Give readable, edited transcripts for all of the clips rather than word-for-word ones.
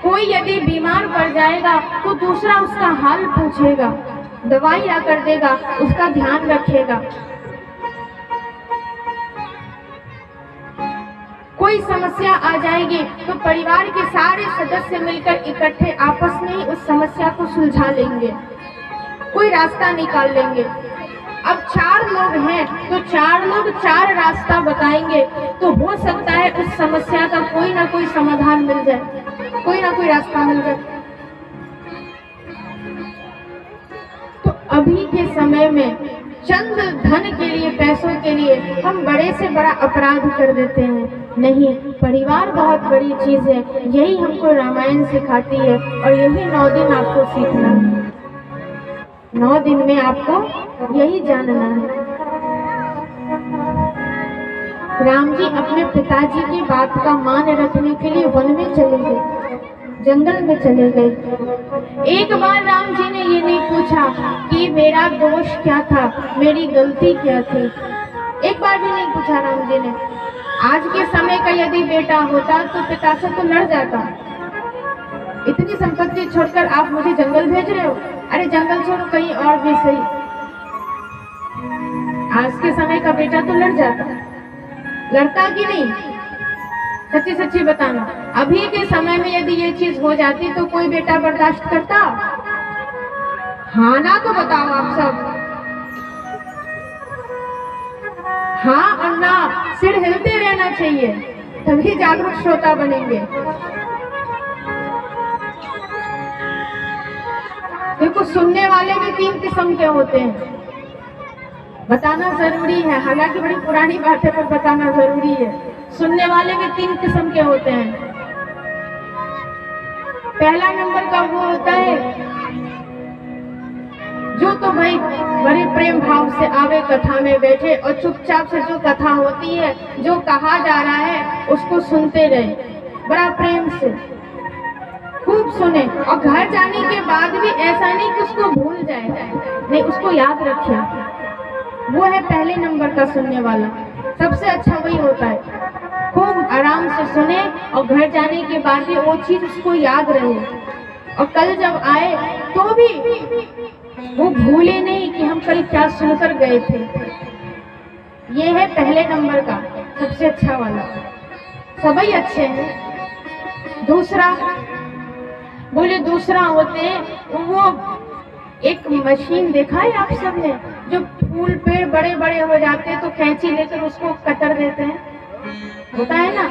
कोई यदि बीमार पड़ जाएगा तो दूसरा उसका हाल पूछेगा, दवाई ला कर देगा, उसका ध्यान रखेगा। कोई समस्या आ जाएगी तो परिवार के सारे सदस्य मिलकर इकट्ठे आपस में ही उस समस्या को सुलझा लेंगे, कोई रास्ता निकाल लेंगे। अब 4 लोग हैं तो 4 लोग 4 रास्ता बताएंगे, तो हो सकता है उस समस्या का कोई ना कोई समाधान मिल जाए, कोई ना कोई रास्ता मिल जाए। तो अभी के समय में चंद धन के लिए, पैसों के लिए हम बड़े से बड़ा अपराध कर देते हैं। नहीं, परिवार बहुत बड़ी चीज है। यही हमको रामायण सिखाती है और यही 9 दिन आपको सीखना है। 9 दिन में आपको यही जानना है। राम जी अपने पिताजी की बात का मान रखने के लिए वन में चले गए, जंगल में चले गए। एक बार राम जी ने ये नहीं पूछा कि मेरा दोष क्या था, मेरी गलती क्या थी। एक बार भी नहीं पूछा राम जी ने। आज के समय का यदि बेटा होता तो पिता से तो लड़ जाता, इतनी संपत्ति छोड़कर आप मुझे जंगल भेज रहे हो, अरे जंगल छोड़ो कहीं और भी सही। आज के समय का बेटा तो लड़ जाता, लड़ता कि नहीं? सच्ची सच्ची बताना, अभी के समय में यदि ये चीज हो जाती तो कोई बेटा बर्दाश्त करता? हाँ ना तो बताओ आप सब। हाँ और ना, सिर हिलते रहना चाहिए, तभी जागरूक श्रोता बनेंगे। देखो, सुनने वाले भी 3 किस्म के होते हैं, बताना जरूरी है, हालांकि बड़ी पुरानी बात है पर बताना जरूरी है। सुनने वाले भी 3 किस्म के होते हैं। पहला नंबर का वो होता है जो तो भाई बड़े प्रेम भाव से आवे, कथा में बैठे और चुपचाप से जो कथा होती है, जो कहा जा रहा है उसको सुनते रहे, बड़ा प्रेम से खूब सुने, और घर जाने के बाद भी ऐसा नहीं कि उसको भूल जाए, नहीं उसको याद रखे। वो है पहले नंबर का सुनने वाला। सबसे अच्छा वही होता है, खूब आराम से सुने और घर जाने के बाद भी वो चीज उसको याद रहे, और कल जब आए तो भी वो भूले नहीं कि हम कल क्या सुनकर गए थे। ये है पहले नंबर का सबसे अच्छा वाला। सभी अच्छे हैं। दूसरा, बोले दूसरा होते वो एक मशीन देखा है आप सबने, जो फूल पेड़ बड़े बड़े हो जाते हैं तो कैंची लेकर उसको कतर देते हैं, होता है ना,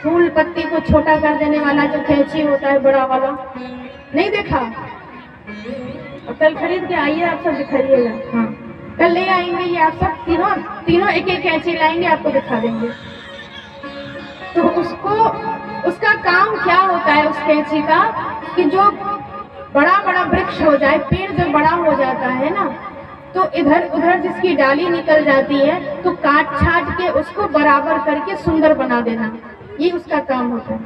फूल पत्ती को छोटा कर देने वाला जो कैंची होता है बड़ा वाला, नहीं देखा? और कल खरीद के आइए, आप सब दिखाइएगा। हाँ, कल ले आएंगे ये आप सब, तीनों एक एक कैंची लाएंगे, आपको दिखा देंगे। तो उसका काम क्या होता है उस कैंची का, कि जो बड़ा बड़ा वृक्ष हो जाए, पेड़ जो बड़ा हो जाता है ना, तो इधर उधर जिसकी डाली निकल जाती है तो काट छाट के उसको बराबर करके सुंदर बना देना, ये उसका काम होता है।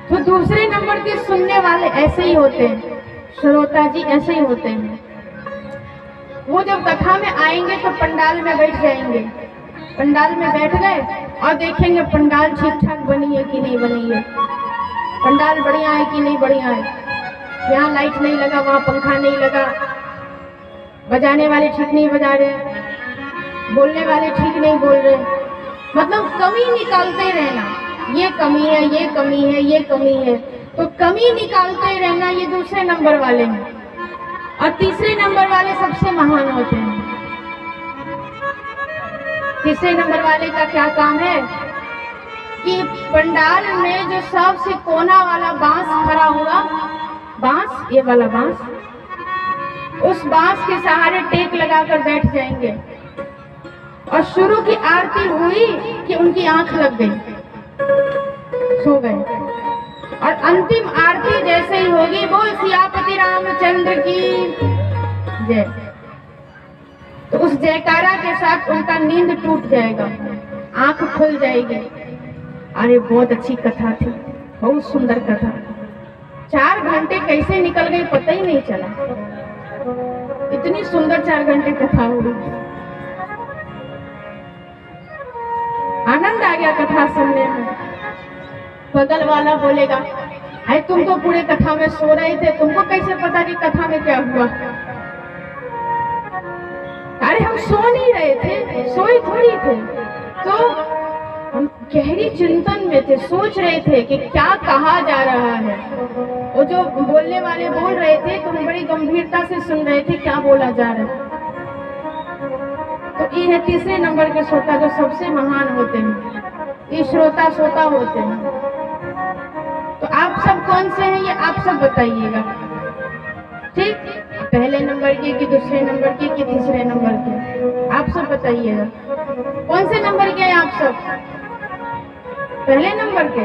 तो दूसरे नंबर के सुनने वाले ऐसे ही होते हैं, श्रोता जी ऐसे ही होते हैं। वो जब कथा में आएंगे तो पंडाल में बैठ जाएंगे, पंडाल में बैठ गए और देखेंगे पंडाल ठीक ठाक बनी है कि नहीं बनी है, पंडाल बढ़िया है कि नहीं बढ़िया है, यहाँ लाइट नहीं लगा, वहाँ पंखा नहीं लगा, बजाने वाले ठीक नहीं बजा रहे, बोलने वाले ठीक नहीं बोल रहे, मतलब कमी निकालते रहना, ये कमी है, ये कमी है, ये कमी है, तो कमी निकालते रहना, ये दूसरे नंबर वाले हैं। और तीसरे नंबर वाले सबसे महान होते हैं। तीसरे नंबर वाले का क्या काम है कि पंडाल में जो सबसे कोना वाला बांस खड़ा हुआ, बांस, ये वाला बांस, उस बांस के सहारे टेक लगाकर बैठ जाएंगे, और शुरू की आरती हुई कि उनकी आंख लग गई, सो गए, और अंतिम आरती जैसे ही होगी, बोल सियापति रामचंद्र की जय, तो उस जयकारा के साथ उनका नींद टूट जाएगा, आंख खुल जाएगी। अरे बहुत अच्छी कथा थी, बहुत सुंदर कथा, 4 घंटे कैसे निकल गए पता ही नहीं चला, इतनी सुंदर 4 घंटे कथा हुई, आनंद आ गया कथा सुनने में। बगल वाला बोलेगा है तुम तो पूरे कथा में सो रहे थे, तुमको कैसे पता कि कथा में क्या हुआ? अरे हम सो नहीं रहे थे, सोए थोड़ी थे, तो हम गहरी चिंतन में थे, सोच रहे थे कि क्या कहा जा रहा है। वो जो बोलने वाले बोल रहे थे तो हम बड़ी गंभीरता से सुन रहे थे क्या बोला जा रहा है। तो ये है तीसरे नंबर के श्रोता जो सबसे महान होते हैं, ये श्रोता श्रोता होते हैं। तो आप सब कौन से हैं ये आप सब बताइएगा, ठीक? पहले नंबर के कि दूसरे नंबर के कि तीसरे नंबर के, आप सब बताइएगा। कौन से नंबर के हैं आप सब? पहले नंबर के?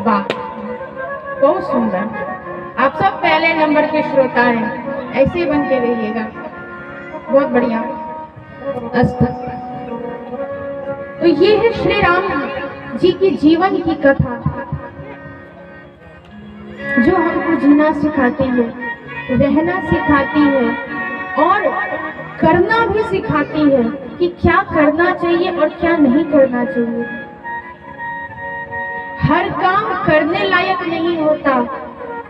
वाह, बहुत सुंदर, आप सब पहले नंबर के श्रोता हैं, ऐसे ही बन के रहिएगा, बहुत बढ़िया। अस्तु। तो ये है श्री राम जी की जीवन की कथा जो हमको जीना सिखाती है, रहना सिखाती है और करना भी सिखाती है कि क्या करना चाहिए और क्या नहीं करना चाहिए। हर काम करने लायक नहीं होता,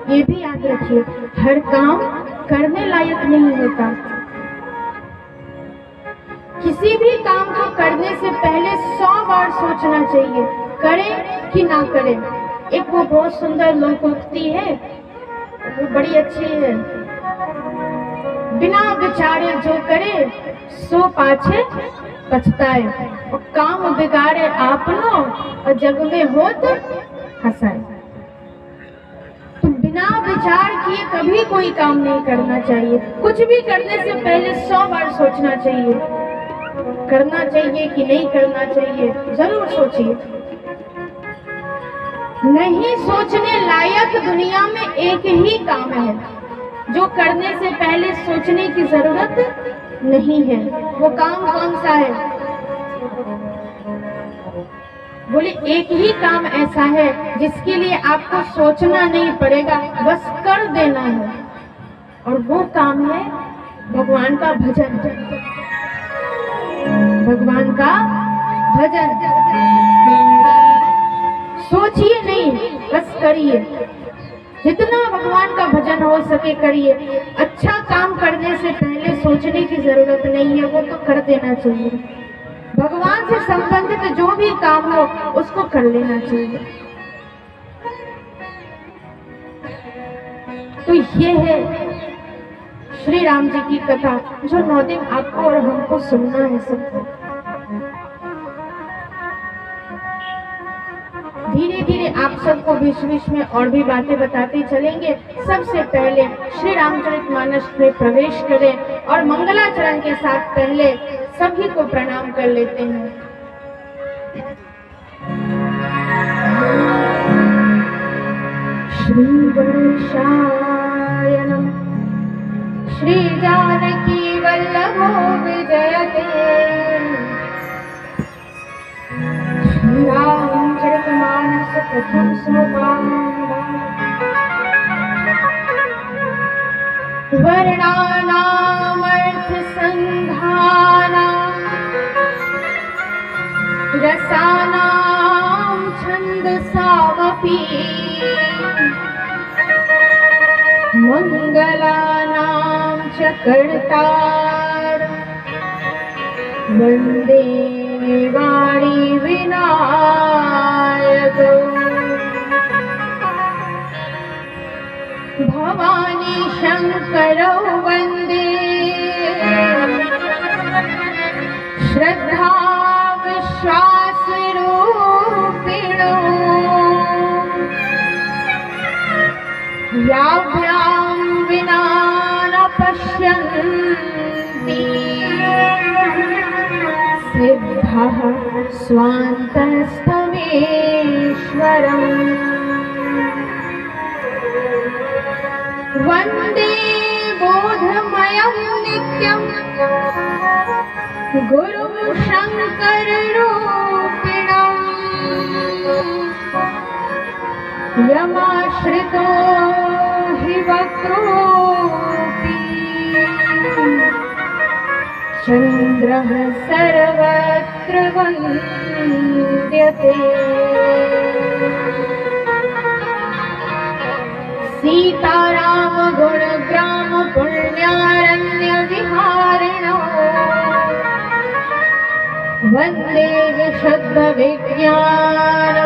ये भी याद रखिए, हर काम करने लायक नहीं होता। किसी भी काम को करने से पहले 100 बार सोचना चाहिए, करें कि ना करें। एक वो बहुत सुंदर लोकोक्ति है, वो बड़ी अच्छी है, बिना विचारे जो करे सो पाछे पछताए, और काम बिगाड़े आपनो और जग में होत हंसाए। तो बिना विचार किए कभी कोई काम नहीं करना चाहिए। कुछ भी करने से पहले 100 बार सोचना चाहिए, करना चाहिए कि नहीं करना चाहिए, जरूर सोचिए। नहीं सोचने लायक दुनिया में एक ही काम है जो करने से पहले सोचने की जरूरत नहीं है। वो काम कौन सा है? बोले एक ही काम ऐसा है जिसके लिए आपको सोचना नहीं पड़ेगा, बस कर देना है, और वो काम है भगवान का भजन। भगवान का भजन। सोचिए नहीं, बस करिए, जितना भगवान का भजन हो सके करिए। अच्छा काम करने से पहले सोचने की जरूरत नहीं है, वो तो कर देना चाहिए। भगवान से संबंधित जो भी काम हो उसको कर लेना चाहिए। तो ये है श्री राम जी की कथा जो 9 दिन आपको और हमको सुनना है सबको। धीरे धीरे आप सबको बीच बीच में और भी बातें बताते चलेंगे। सबसे पहले श्री रामचरितमानस में प्रवेश करें और मंगलाचरण के साथ पहले सभी को प्रणाम कर लेते हैं। श्री गणेशाय नमः। श्री जानकी वल्लभो विजयते। श्री रामचरितमानस प्रथम सोपान। वर्णानामर्थ संधानां रसानां छन्दसामपि मंगलानां च कर्तार वन्दे वाणी विनायक। भवानी शंकरौ वन्दे श्रद्धा विश्वास रूपिणौ। याभ्यां विना न पश्यन्ति सिद्धः स्वान्तस्तमेश्वरम्। वन्दे बोधमयं नित्यं गुरुं शङ्कररूपिणम्। यमाश्रितो हि वक्रोऽपि चन्द्रः सर्वत्र वन्द्यते। सीताराम गुणग्राम पुण्यारण्य विहारिणो वन्दे विशुद्ध विज्ञान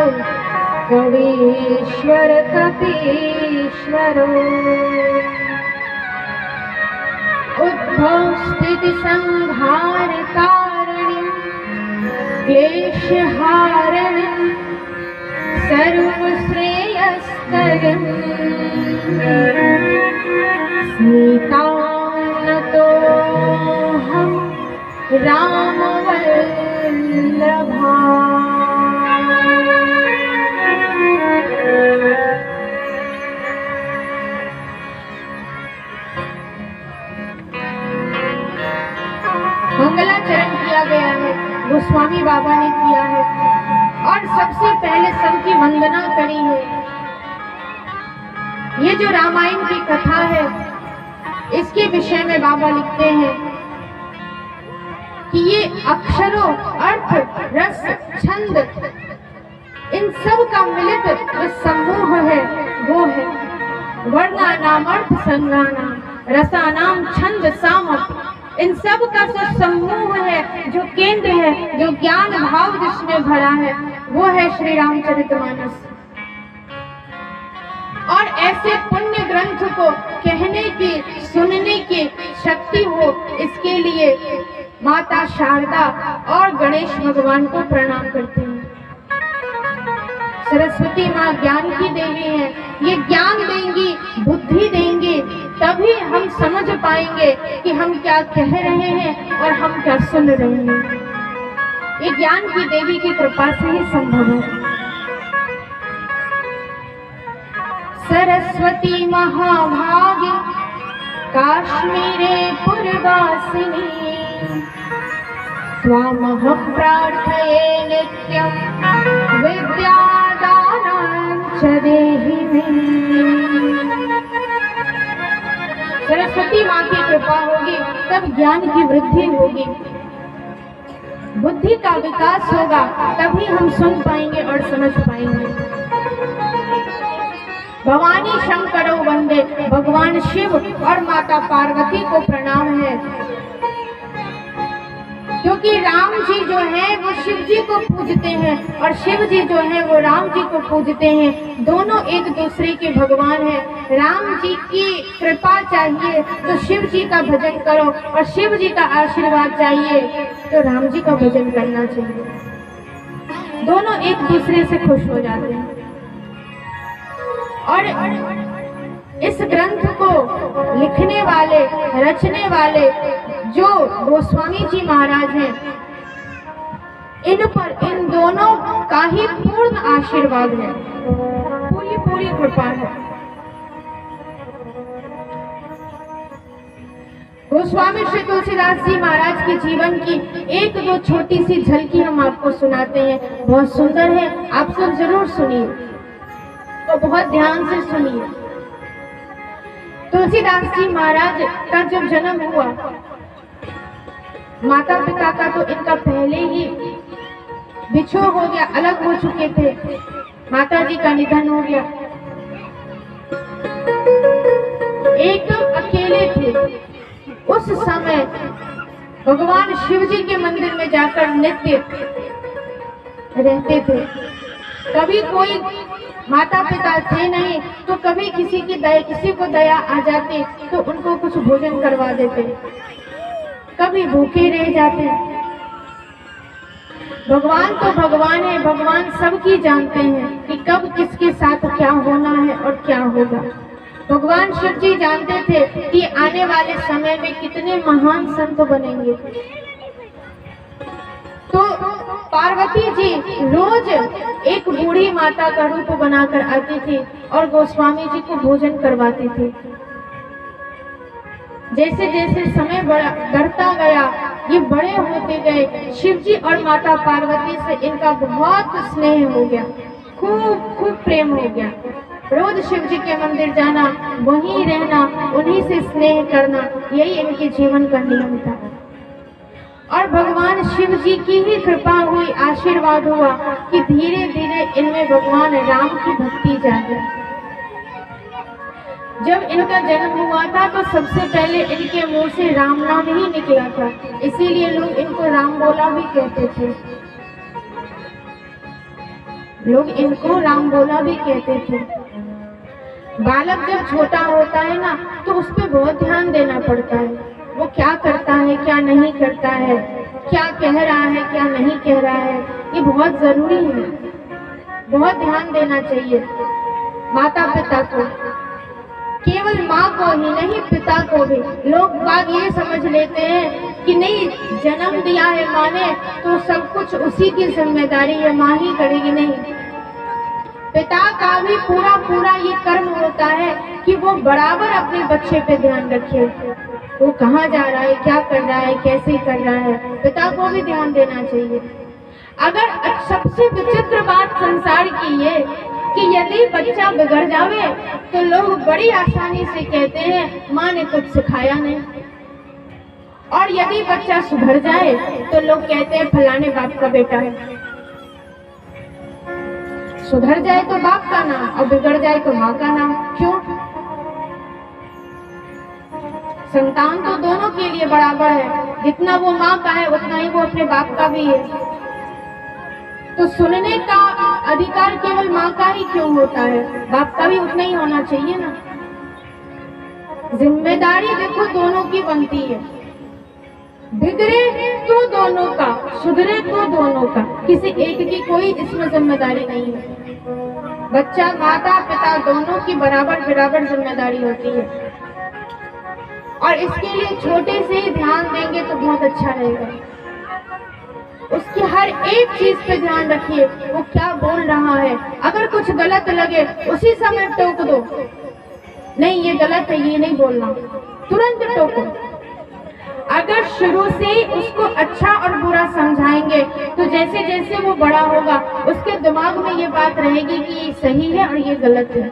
कवीश्वर कपीश्वरो उद्भव स्थिति संहार कारणि क्लेशहारणि सर्वश्रेयस्करम् स्मितानतोऽहं रामवल्लभा। मंगलाचरण किया गया है, गोस्वामी बाबा ने किया है और सबसे पहले सबकी वंदना करी है। ये जो रामायण की कथा है इसके विषय में बाबा लिखते हैं कि ये अक्षरों, अर्थ, रस, छंद, इन सब का मिलित जो समूह है वो है वर्णानाम अर्थ संज्ञानाम रसानाम छंद सामक। इन सब का जो समूह है, जो केंद्र है, जो ज्ञान भाव जिसमें भरा है वो है श्री रामचरितमानस। और ऐसे पुण्य ग्रंथ को कहने की, सुनने की शक्ति हो, इसके लिए माता शारदा और गणेश भगवान को प्रणाम करते हैं। सरस्वती माँ ज्ञान की देवी है, ये ज्ञान देंगी, बुद्धि देंगी, तभी हम समझ पाएंगे कि हम क्या कह रहे हैं और हम क्या सुन रहे हैं। ये ज्ञान की देवी की कृपा से ही संभव है। सरस्वती महाभागी काश्मीरे पुरवासिनी त्वामहं प्रार्थये नित्यं विद्यादानं च देहि मे। सरस्वती माँ की कृपा होगी तब ज्ञान की वृद्धि होगी, बुद्धि का विकास होगा, तभी हम सुन पाएंगे और समझ पाएंगे। भवानी शंकरो वंदे, भगवान शिव और माता पार्वती को प्रणाम है, क्योंकि राम जी जो है वो शिव जी को पूजते हैं और शिव जी जो है वो राम जी को पूजते हैं। दोनों एक दूसरे के भगवान हैं। राम जी की कृपा चाहिए तो शिव जी का भजन करो, और शिव जी का आशीर्वाद चाहिए तो राम जी का भजन करना चाहिए। दोनों एक दूसरे से खुश हो जाते हैं। और इस ग्रंथ को लिखने वाले, रचने वाले जो गोस्वामी जी महाराज हैं, इन पर इन दोनों का ही पूर्ण आशीर्वाद है, पूरी कृपा है। गोस्वामी श्री तुलसीदास जी महाराज के जीवन की एक दो छोटी सी झलकी हम आपको सुनाते हैं। बहुत सुंदर है, आप सब जरूर सुनिए और बहुत ध्यान से सुनिए। तुलसीदास जी महाराज का जब जन्म हुआ, माता पिता का तो इनका पहले ही बिछोह हो गया, अलग हो चुके थे, माता जी का निधन हो गया, एकदम अकेले थे। उस समय भगवान शिव जी के मंदिर में जाकर नित्य रहते थे। कभी कोई माता पिता थे नहीं तो कभी किसी को दया आ जाती तो उनको कुछ भोजन करवा देते, कभी भूखे रह जाते। भगवान तो भगवान है, भगवान सबकी जानते हैं कि कब किसके साथ क्या होना है और क्या होगा। भगवान शिव जी जानते थे कि आने वाले समय में कितने महान संत बनेंगे। तो पार्वती जी रोज एक बूढ़ी माता का रूप बनाकर आती थी और गोस्वामी जी को भोजन करवाती थी। जैसे जैसे समय बढ़ता गया, ये बड़े होते गए, शिव जी और माता पार्वती से इनका बहुत स्नेह हो गया, खूब प्रेम हो गया। रोज शिव जी के मंदिर जाना, वहीं रहना, उन्हीं से स्नेह करना, यही इनके जीवन का नियम था। और भगवान शिव जी की ही कृपा हुई, आशीर्वाद हुआ कि धीरे धीरे इनमें भगवान राम की भक्ति जागी। जब इनका जन्म हुआ था तो सबसे पहले इनके मुंह से राम नाम ही निकला था, इसीलिए लोग इनको राम बोला भी कहते थे। लोग इनको राम बोला भी कहते थे। बालक जब छोटा होता है ना तो उस पर बहुत ध्यान देना पड़ता है। वो क्या करता है, क्या नहीं करता है, क्या कह रहा है, क्या नहीं कह रहा है, ये बहुत जरूरी है। बहुत ध्यान देना चाहिए माता पिता को, केवल माँ को ही नहीं पिता को भी। लोग बात ये समझ लेते हैं कि नहीं, जन्म दिया है माँ ने तो सब कुछ उसी की जिम्मेदारी है, माँ ही करेगी। नहीं, पिता का भी पूरा पूरा ये कर्म होता है कि वो बराबर अपने बच्चे पे ध्यान रखे। वो कहाँ जा रहा है, क्या कर रहा है, कैसे कर रहा है, पिता को भी ध्यान देना चाहिए। अगर सबसे विचित्र बात संसार की ये कि यदि बच्चा बिगड़ जावे तो लोग बड़ी आसानी से कहते हैं माँ ने कुछ सिखाया नहीं, और यदि बच्चा सुधर जाए तो लोग कहते हैं फलाने बाप का बेटा है। सुधर जाए तो बाप का नाम और बिगड़ जाए तो माँ का नाम। क्यों? संतान तो दोनों के लिए बराबर है, जितना वो माँ का है उतना ही वो अपने बाप का भी है। तो सुनने का अधिकार केवल माँ का ही क्यों होता है, बाप का भी उतना ही होना चाहिए ना। जिम्मेदारी देखो दोनों की बनती है, बिगड़े तो दोनों का, सुधरे तो दोनों का, किसी एक की कोई इसमें जिम्मेदारी नहीं है। बच्चा माता पिता दोनों की बराबर बराबर जिम्मेदारी होती है, और इसके लिए छोटे से ही ध्यान देंगे तो बहुत अच्छा रहेगा। उसकी हर एक चीज पे ध्यान रखिए, वो क्या बोल रहा है। अगर कुछ गलत लगे उसी समय टोक दो, नहीं ये गलत है, ये नहीं बोलना, तुरंत टोको। अगर शुरू से उसको अच्छा और बुरा समझाएंगे तो जैसे जैसे वो बड़ा होगा उसके दिमाग में ये बात रहेगी कि ये सही है और ये गलत है।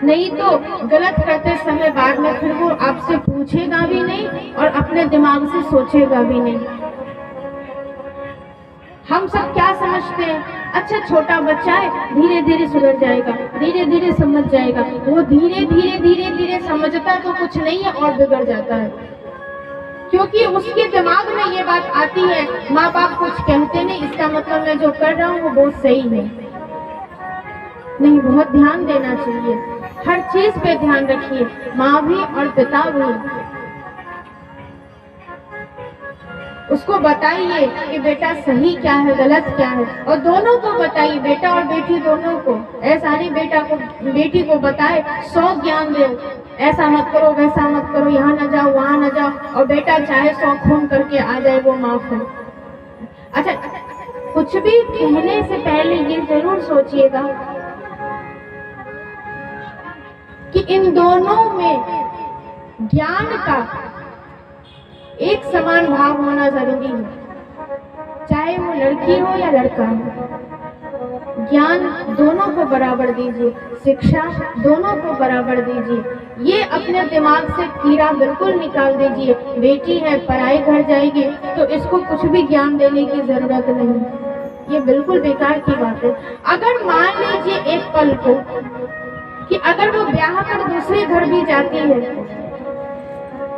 नहीं तो गलत करते समय बाद में फिर वो आपसे पूछेगा भी नहीं और अपने दिमाग से सोचेगा भी नहीं। हम सब क्या समझते हैं, अच्छा छोटा बच्चा है धीरे धीरे सुधर जाएगा, धीरे धीरे समझ जाएगा। वो धीरे धीरे धीरे धीरे समझता तो कुछ नहीं है और बिगड़ जाता है, क्योंकि उसके दिमाग में ये बात आती है माँ बाप कुछ कहते नहीं, इसका मतलब मैं जो कर रहा हूँ वो बहुत सही है। नहीं, बहुत ध्यान देना चाहिए, हर चीज पे ध्यान रखिए, माँ भी और पिता भी। उसको बताइए कि बेटा सही क्या है, गलत क्या है, और दोनों को बताइए, बेटा और बेटी दोनों को। ऐसा नहीं बेटा को बेटी को बताए 100 ज्ञान दे, ऐसा मत करो, वैसा मत करो, यहाँ न जाओ, वहाँ न जाओ, और बेटा चाहे 100 खून करके आ जाए वो माफ है। अच्छा, कुछ भी कहने से पहले ये जरूर सोचिएगा कि इन दोनों में ज्ञान का एक समान भाव होना जरूरी है, चाहे वो लड़की हो या लड़का हो। ज्ञान दोनों को बराबर दीजिए, शिक्षा दोनों को बराबर दीजिए। ये अपने दिमाग से कीड़ा बिल्कुल निकाल दीजिए, बेटी है पराए घर जाएगी तो इसको कुछ भी ज्ञान देने की जरूरत नहीं, ये बिल्कुल बेकार की बात है। अगर मान लीजिए एक पल को कि अगर वो ब्याह कर दूसरे घर भी जाती है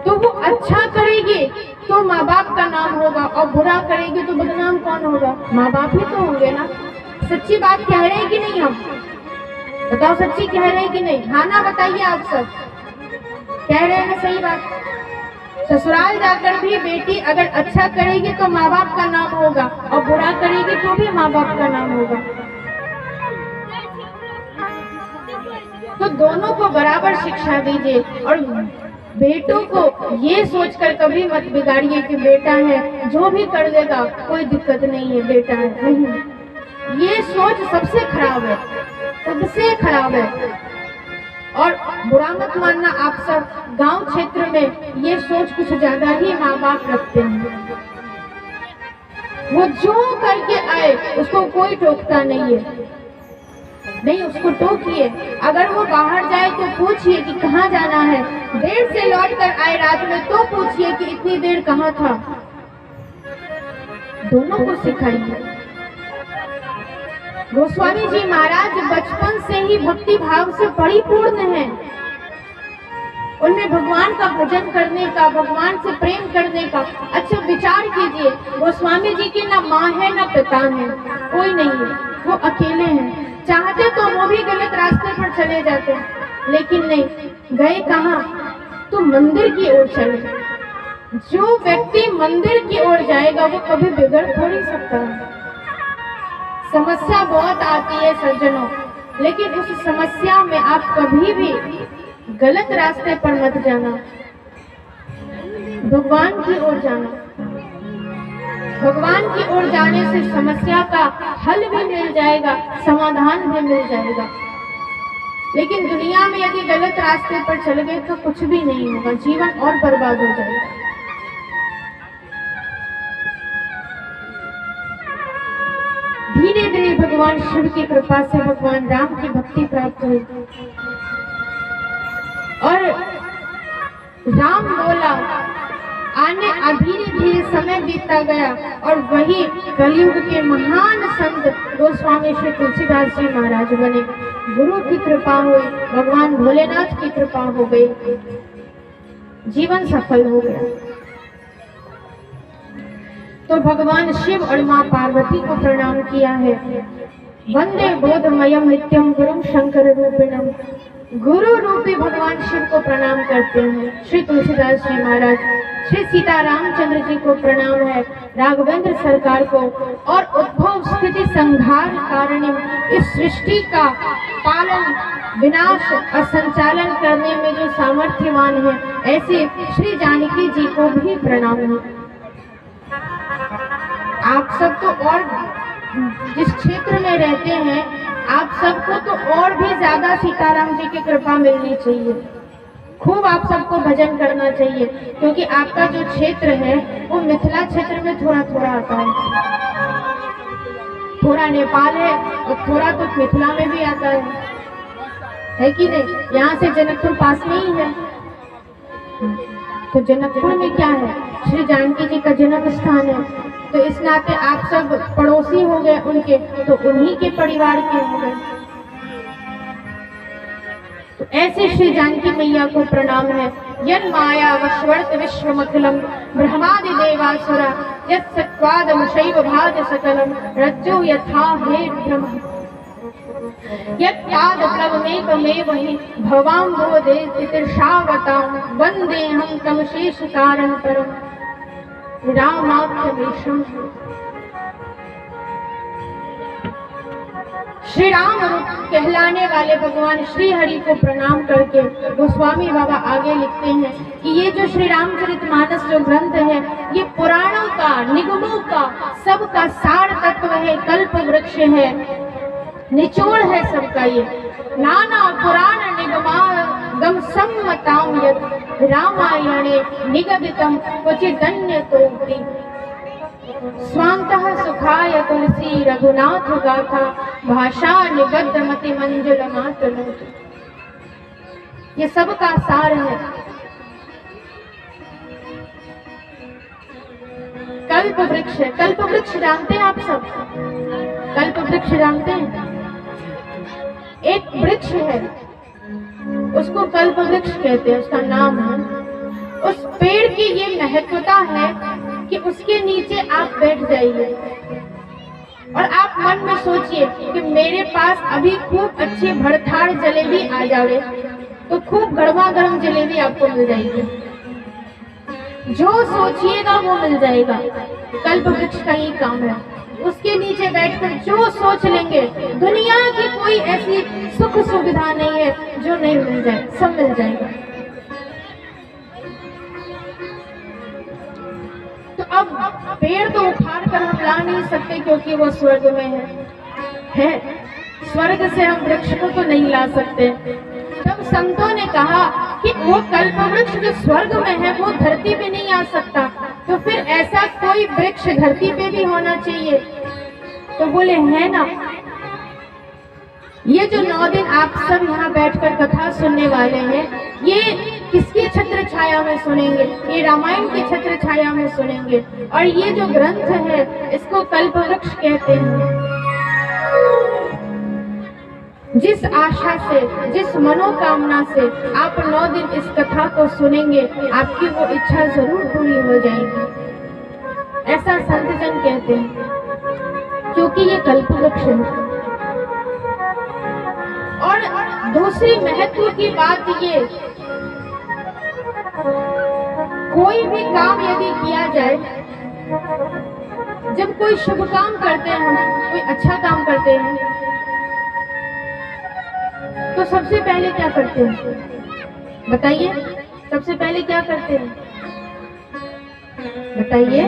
तो वो अच्छा करेगी तो माँ बाप का नाम होगा, और बुरा करेगी तो बदनाम कौन होगा? माँ बाप ही तो होंगे ना। सच्ची बात कह रहे हैं कि नहीं? हम बताओ, सच्ची कह रहे हैं कि नहीं? हाँ ना, बताइए आप सब कह रहे हैं ना सही बात। ससुराल जाकर भी बेटी अगर अच्छा करेगी तो माँ बाप का नाम होगा, और बुरा करेगी तो भी माँ बाप का नाम होगा। तो दोनों को बराबर शिक्षा दीजिए, और बेटों को ये सोचकर कभी मत बिगाड़िए कि बेटा है जो भी कर देगा कोई दिक्कत नहीं है, बेटा है, नहीं, ये सोच सबसे खराब है, सबसे खराब है। और बुरा मत मानना, आप सब गांव क्षेत्र में ये सोच कुछ ज्यादा ही माँ बाप रखते हैं। वो जो करके आए उसको कोई टोकता नहीं है, नहीं उसको टोकिए। अगर वो बाहर जाए तो पूछिए कि कहाँ जाना है, देर से लौट कर आए रात में तो पूछिए कि इतनी देर कहाँ था। दोनों को सिखाइए, गोस्वामी जी महाराज बचपन से ही भक्ति भाव से परिपूर्ण हैं। उनमें भगवान का भजन करने का, भगवान से प्रेम करने का। अच्छा विचार कीजिए, गोस्वामी जी की ना माँ है ना पिता है, कोई नहीं है, वो अकेले हैं। चाहते तो वो भी गलत रास्ते पर चले जाते, लेकिन नहीं, गए कहाँ? तो मंदिर की ओर चले। जो व्यक्ति मंदिर की ओर जाएगा वो कभी बिगड़ थोड़ी सकता है। समस्या बहुत आती है सज्जनों, लेकिन उस समस्या में आप कभी भी गलत रास्ते पर मत जाना, भगवान की ओर जाना। भगवान की ओर जाने से समस्या का हल भी मिल जाएगा, समाधान भी मिल जाएगा। लेकिन दुनिया में यदि गलत रास्ते पर चल गए तो कुछ भी नहीं होगा, जीवन और बर्बाद हो जाएगा। धीरे धीरे भगवान शिव की कृपा से भगवान राम की भक्ति प्राप्त हुई और राम बोला आने। धीरे धीरे समय बीतता गया और वही कलयुग के महान संत गोस्वामी श्री तुलसीदास जी महाराज बने। गुरु की कृपा हुई, भगवान भोलेनाथ की कृपा हो गई, जीवन सफल हो गया। तो भगवान शिव और माँ पार्वती को प्रणाम किया है। वंदे बोधमयम नित्यम गुरुम शंकर रूपिणम। गुरु रूपी भगवान शिव को प्रणाम करते हैं श्री तुलसीदास जी महाराज। श्री सीता रामचंद्र जी को प्रणाम है, राघवेंद्र सरकार को, और उद्भव स्थिति संहार कारिणी इस सृष्टि का पालन, विनाश और संचालन करने में जो सामर्थ्यवान है, ऐसे श्री जानकी जी को भी प्रणाम है। आप सब तो और जिस क्षेत्र में रहते हैं, आप सबको तो और भी ज्यादा सीताराम जी की कृपा मिलनी चाहिए। खूब आप सबको भजन करना चाहिए, क्योंकि आपका जो क्षेत्र है वो मिथिला क्षेत्र में थोड़ा थोड़ा आता है। थोड़ा नेपाल है और थोड़ा तो मिथिला में भी आता है कि नहीं? यहाँ से जनकपुर पास में ही है, तो जनकपुर में क्या है? श्री जानकी जी का जन्म स्थान है। तो इस नाते आप सब पड़ोसी हो गए उनके, तो उन्हीं के परिवार के हो गए। तो ऐसे श्री जानकी मैया को प्रणाम है। यन माया वशवर्त विश्वमखिलम ब्रह्मादि देवासुरा यत् सत्वादमशैव भाज सकलम रज्जो यथा हे ब्रह्म यत्पाद प्लवमेकमेव हि भवाम्बोधे तितिर्षावतां वन्दे हम तम शेष कारण परम रामाख्यमीशम। श्री राम रूप कहलाने वाले भगवान श्री हरि को प्रणाम करके गोस्वामी बाबा आगे लिखते हैं कि ये जो श्री रामचरितमानस जो ग्रंथ है, ये पुराणों का, निगमों का, सबका सार तत्व है, कल्प वृक्ष है, निचोड़ है सबका। ये नाना पुराण निगमागम सम्मतां यत् रामायणे निगदितं क्वचिदन्यतोऽपि स्वान्तः सुखाय तुलसी रघुनाथ गाथा भाषा निबद्ध मति मंजुल मातनोति। ये सबका सार है। कल्प वृक्ष है। कल्प वृक्ष जानते हैं आप सब? कल्प वृक्ष जानते हैं? एक वृक्ष है, उसको कल्प वृक्ष कहते हैं, उसका नाम है। उस पेड़ की ये महत्वता है कि उसके नीचे आप बैठ जाइए और आप मन में सोचिए कि मेरे पास अभी खूब अच्छी भरथाड़ जलेबी आ जावे, तो खूब गर्मा गर्म जलेबी आपको मिल जाएगी। जो सोचिएगा वो मिल जाएगा। कल्प वृक्ष का ही काम है। उसके नीचे बैठकर जो सोच लेंगे, दुनिया की कोई ऐसी सुख सुविधा नहीं है जो नहीं मिल जाए, सब मिल जाएगा। तो अब पेड़ तो उखाड़ कर हम ला नहीं सकते क्योंकि वो स्वर्ग में है। स्वर्ग से हम वृक्ष को तो नहीं ला सकते। तब संतों ने कहा कि वो कल्प वृक्ष जो स्वर्ग में है वो धरती पे नहीं आ सकता, तो फिर ऐसा कोई वृक्ष धरती पे भी होना चाहिए। तो बोले है ना, ये जो 9 दिन आप सब यहाँ बैठकर कथा सुनने वाले हैं, ये किसकी छत्र छाया में सुनेंगे? ये रामायण की छत्र छाया में सुनेंगे। और ये जो ग्रंथ है इसको कल्प वृक्ष कहते हैं। जिस आशा से, जिस मनोकामना से आप 9 दिन इस कथा को सुनेंगे, आपकी वो इच्छा जरूर पूरी हो जाएगी। ऐसा संत जन कहते हैं, क्योंकि ये कल्पवृक्ष है। और दूसरी महत्व की बात ये, कोई भी काम यदि किया जाए, जब कोई शुभ काम करते हैं, हम कोई अच्छा काम करते हैं, तो सबसे पहले क्या करते हैं? बताइए, सबसे पहले क्या करते हैं? बताइए।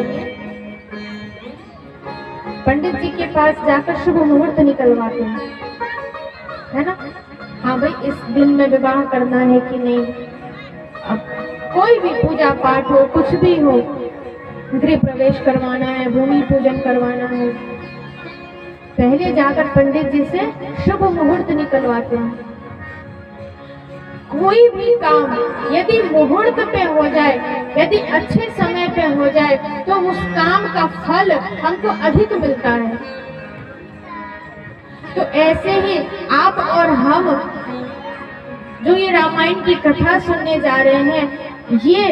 पंडित जी के पास जाकर शुभ मुहूर्त निकलवाते हैं, है ना? हाँ भाई, इस दिन में विवाह करना है कि नहीं। अब कोई भी पूजा पाठ हो, कुछ भी हो, गृह प्रवेश करवाना है, भूमि पूजन करवाना है, पहले जाकर पंडित जी से शुभ मुहूर्त निकलवाते हैं। कोई भी काम यदि मुहूर्त पे हो जाए, यदि अच्छे समय पे हो जाए, तो उस काम का फल हमको अधिक मिलता है। तो ऐसे ही आप और हम जो ये रामायण की कथा सुनने जा रहे हैं, ये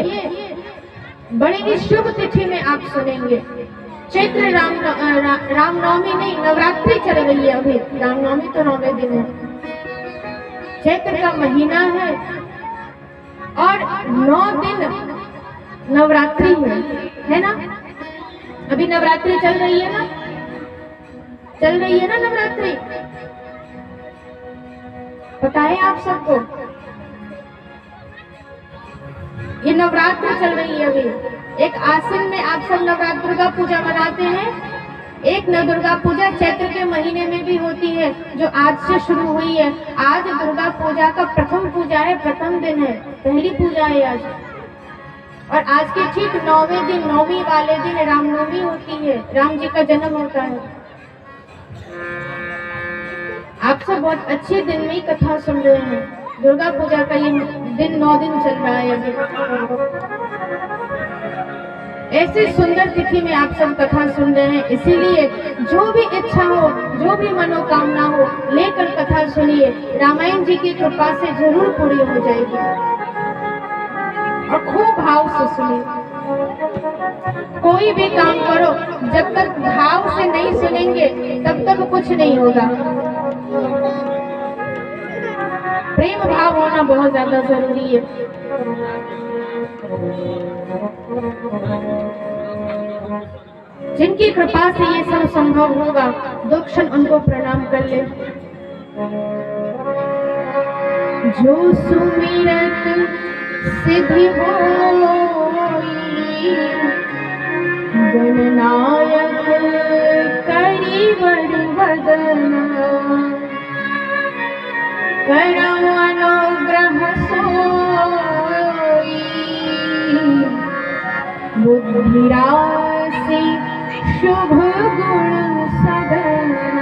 बड़ी ही शुभ तिथि में आप सुनेंगे। चैत्र रामनवमी नहीं, नवरात्रि चल रही है अभी। रामनवमी तो 9वें दिन है, चैत्र का महीना है और 9 दिन नवरात्रि है ना? अभी नवरात्रि चल रही है ना? चल रही है ना नवरात्रि? पता है आप सबको? ये नवरात्रि चल रही है अभी। एक आसिन में आप सब नवरात्र दुर्गा पूजा मनाते हैं, एक न दुर्गा पूजा चैत्र के महीने में भी होती है, जो आज से शुरू हुई है। आज दुर्गा पूजा का प्रथम पूजा है, प्रथम दिन है, पहली पूजा है आज। और आज के ठीक 9वें दिन, 9वीं वाले दिन रामनवमी होती है, राम जी का जन्म होता है। आप सब बहुत अच्छे दिन में कथा सुन रहे हैं। दुर्गा पूजा का ये दिन 9 दिन चल रहा है अभी। ऐसे सुंदर तिथि में आप सब कथा सुन रहे हैं, इसीलिए जो भी इच्छा हो, जो भी मनोकामना हो, लेकर कथा सुनिए। रामायण जी की कृपा से जरूर पूरी हो जाएगी। और खूब भाव से सुनिए। कोई भी काम करो, जब तक भाव से नहीं सुनेंगे तब तक कुछ नहीं होगा। प्रेम भाव होना बहुत ज्यादा जरूरी है। जिनकी कृपा से ये सब संभव होगा, 2 क्षण उनको प्रणाम कर ले। जो सुमिरत सिद्धि होई, गणनायक करी बड़ बदना, करौ अनुग्रह सोई, बुद्धि राशि शुभ गुण सदना।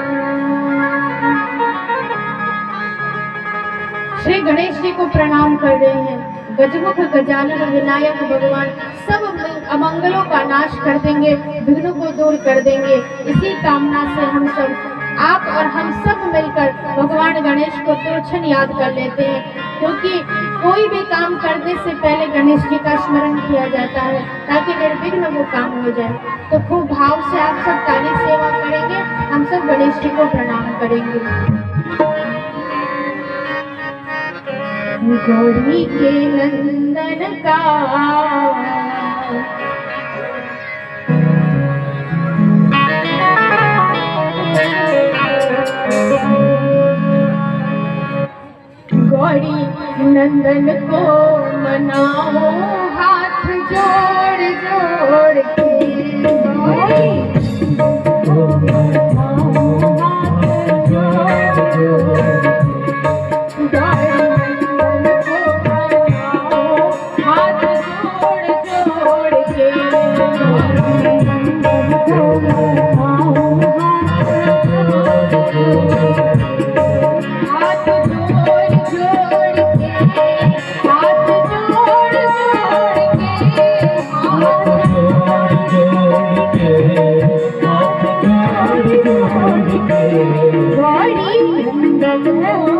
श्री गणेश जी को प्रणाम कर रहे हैं। गजमुख गजानन विनायक भगवान सब अमंगलों का नाश कर देंगे, विघ्नों को दूर कर देंगे। इसी कामना से हम सब, आप और हम सब मिलकर भगवान गणेश को तुरछन याद कर लेते हैं, क्योंकि कोई भी काम करने से पहले गणेश जी का स्मरण किया जाता है, ताकि निर्विघ्न वो काम हो जाए। तो खूब भाव से आप सब ताली सेवा करेंगे, हम सब गणेश जी को प्रणाम करेंगे। गौरी के नंदन का गौरी नंदन को मनाओ हाथ जोड़ जोड़ के। गौरी नंदन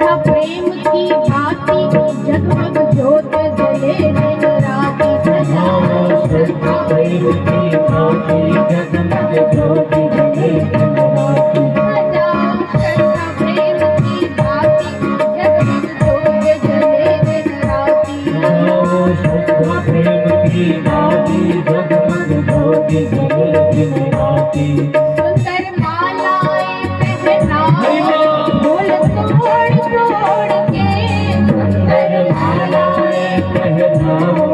श्रद्धा प्रेम की भांति जगमग ज्योत जले दिन राति सजाओ श्रद्धा प्रेम की भांति जगमग ज्योत जले दिन राति सजाओ श्रद्धा प्रेम की भांति जगमग ज्योत जले दिन राति श्रद्धा प्रेम की भांति जगमग ज्योत जले दिन राति सुंदर मालाएं पहनाओ फूल तोड़ तोड़ के सुंदर मालाएं पहनाओ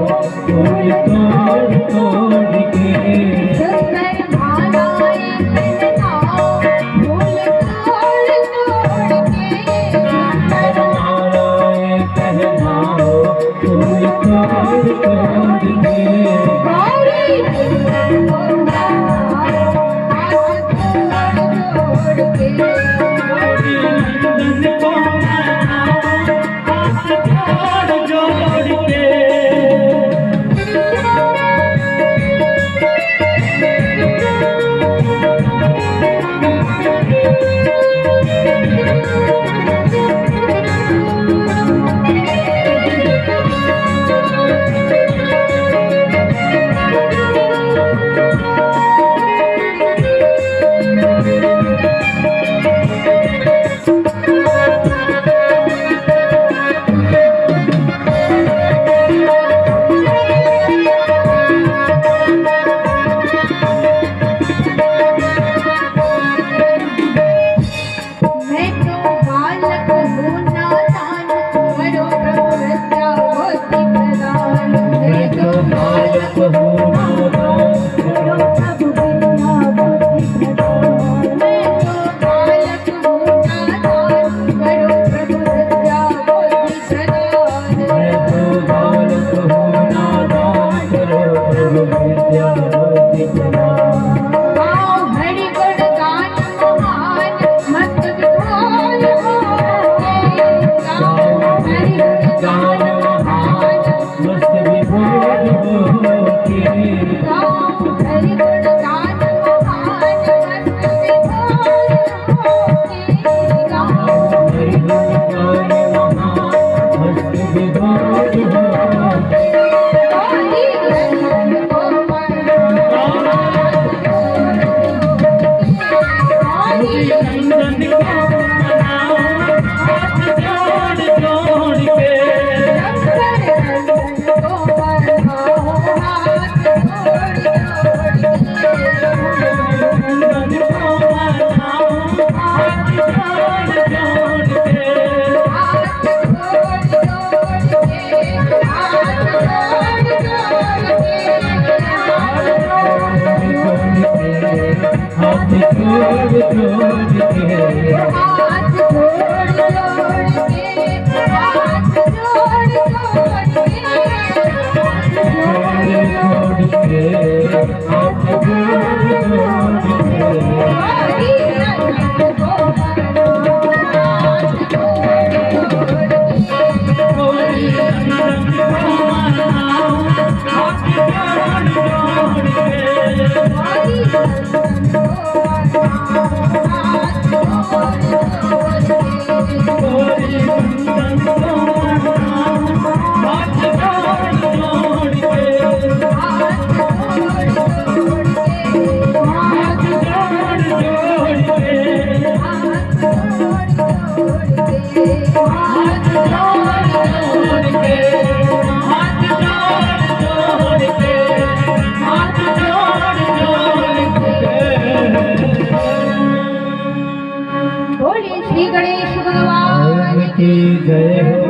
फूल तोड़ तोड़ के सुंदर मालाएं पहनाओ फूल तोड़ तोड़ के सुंदर मालाएं पहनाओ फूल तोड़ तोड़ के गौरी नंदन को मनाओ हाथ जोड़ जोड़ के गौरी नंदन को मनाओ हाथ जोड़ जोड़ के मैं तो बालक हूँ नादान करो प्रभु रक्षा होती प्रदान मैं तो बालक हूँ नादान करो प्रभु विद्या बुद्धि प्रदान मैं तो बालक हूँ नादान करो प्रभु रक्षा होती प्रदान मैं तो बालक हूँ नादान करो प्रभु विद्या बुद्धि प्रदान गाओ हरि गुण गान महान मत विभोर होके गाओ हरि गुण गान महान मस्त विभोर होके गाओ हरि गुण गान महान मस्त विभोर होके गाओ हरि गुण गान महान मस्त विभोर होके गौरी नंदन को मनाओ गौरी नंदन को मनाओ हाथ जोड़ जोड़ के शंकर नंदन को मनाओ हाथ जोड़ जोड़ के नंदन को मनाओ हाथ जोड़ जोड़ के हाथ जोड़ जोड़ के हाथ जोड़ जोड़ के हाथ जोड़ जोड़ के हाथ जोड़ जोड़ के हाथ जोड़ जोड़ के जोड़ के हाथ जोड़ जोड़ के गौरी नंदन को मनाओ हाथ जोड़ जोड़ के गौरी नंदन को मनाओ हाथ जोड़ जोड़ के गौरी नंदन को मनाओ हाथ जोड़ जोड़ के गौरी नंदन को मनाओ हाथ जोड़ जोड़ के हाथ जोड़ जोड़ के हाथ जोड़ जोड़ के हाथ जोड़ जोड़ के हाथ जोड़ जोड़ के हाथ जोड़ जोड़ के हाथ जोड़ जोड़ के बोलिए श्री गणेश भगवान की जय हो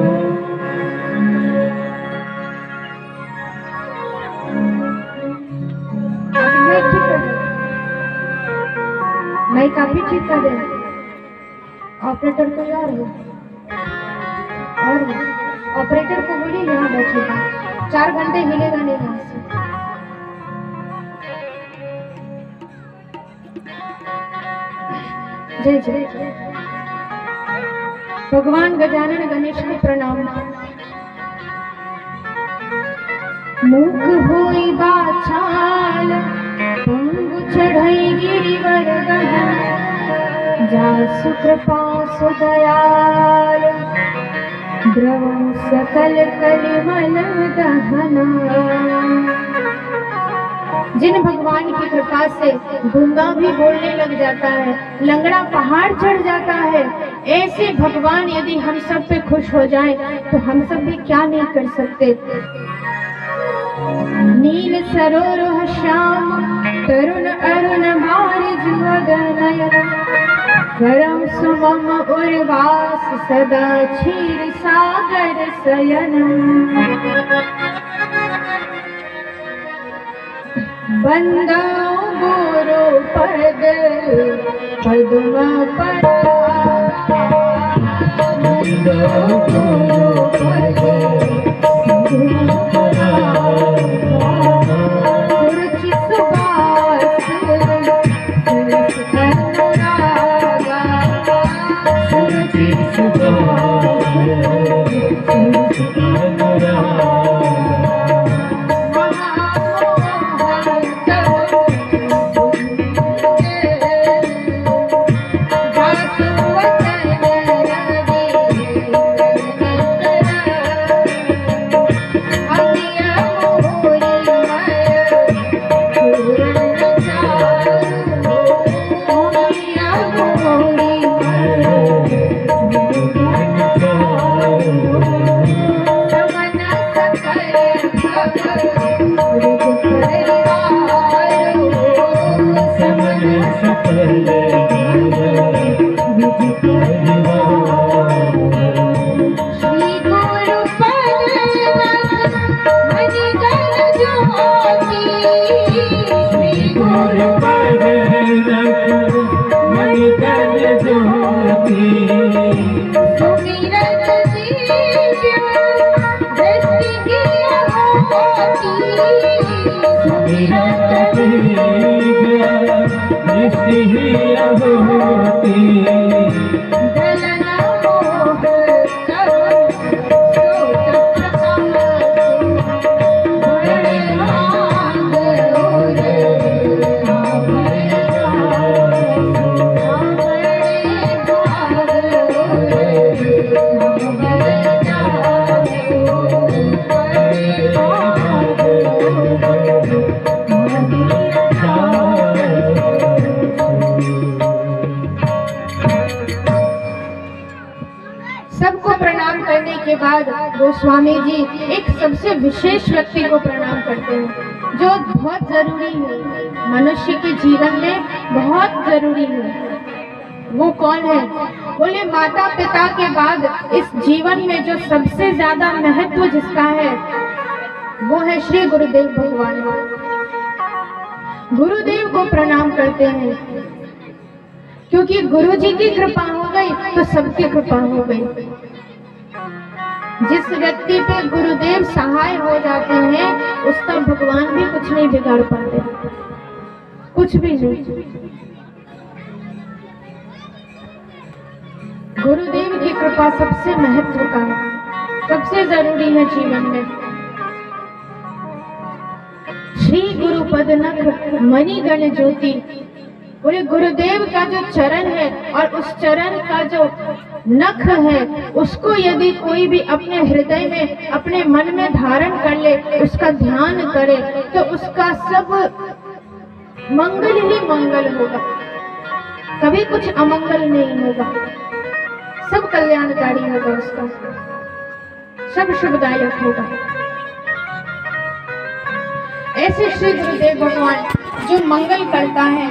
मैं काफी ठीक कर दे ऑपरेटर को यार हो और ऑपरेटर को बोलिए यहाँ बैठेगा 4 घंटे हिलेगा नहीं यहाँ से जय जय भगवान गजानन गणेश को प्रणाम मूक होई बाछाल पंगु चढ़ई गिरिवर गहन जासु कृपा सुदयाल द्रवं सकल कलिमल दहना। जिन भगवान की कृपा से गूंगा भी बोलने लग जाता है, लंगड़ा पहाड़ चढ़ जाता है, ऐसे भगवान यदि हम सब पे खुश हो जाए तो हम सब भी क्या नहीं कर सकते। नील सरोरुह श्याम तरुण अरुण मारिज वदनयन, करम सुमम उर्वास सदा क्षीर सागर शयन। बंदा गुरु पद पद्म परागा, गुरु पद पद्म परागा, सुरुचि सुबास सुरस अनुरागा, सुरुचि सुबास सुरस अनुरागा। के बाद गोस्वामी जी एक सबसे विशेष व्यक्ति को प्रणाम करते हैं जो बहुत जरूरी है, मनुष्य के जीवन में बहुत जरूरी है। वो कौन है? बोले माता पिता के बाद इस जीवन में जो सबसे ज्यादा महत्व जिसका है वो है श्री गुरुदेव भगवान। गुरुदेव को प्रणाम करते हैं क्योंकि गुरु जी की कृपा हो गई तो सबकी कृपा हो गई। जिस व्यक्ति पे गुरुदेव सहाय हो जाते हैं उसका भगवान भी कुछ नहीं बिगाड़ पाते, कुछ भी नहीं। गुरुदेव की कृपा सबसे महत्व का है, सबसे जरूरी है जीवन में। श्री गुरु पद नख मणिगण ज्योति। बोले गुरुदेव का जो चरण है और उस चरण का जो नख है उसको यदि कोई भी अपने हृदय में अपने मन में धारण कर ले, उसका ध्यान करे तो उसका सब मंगल ही मंगल होगा, कभी कुछ अमंगल नहीं होगा, सब कल्याणकारी होगा, उसका सब शुभदायक होगा। ऐसे श्री गुरुदेव भगवान जो मंगल करता है।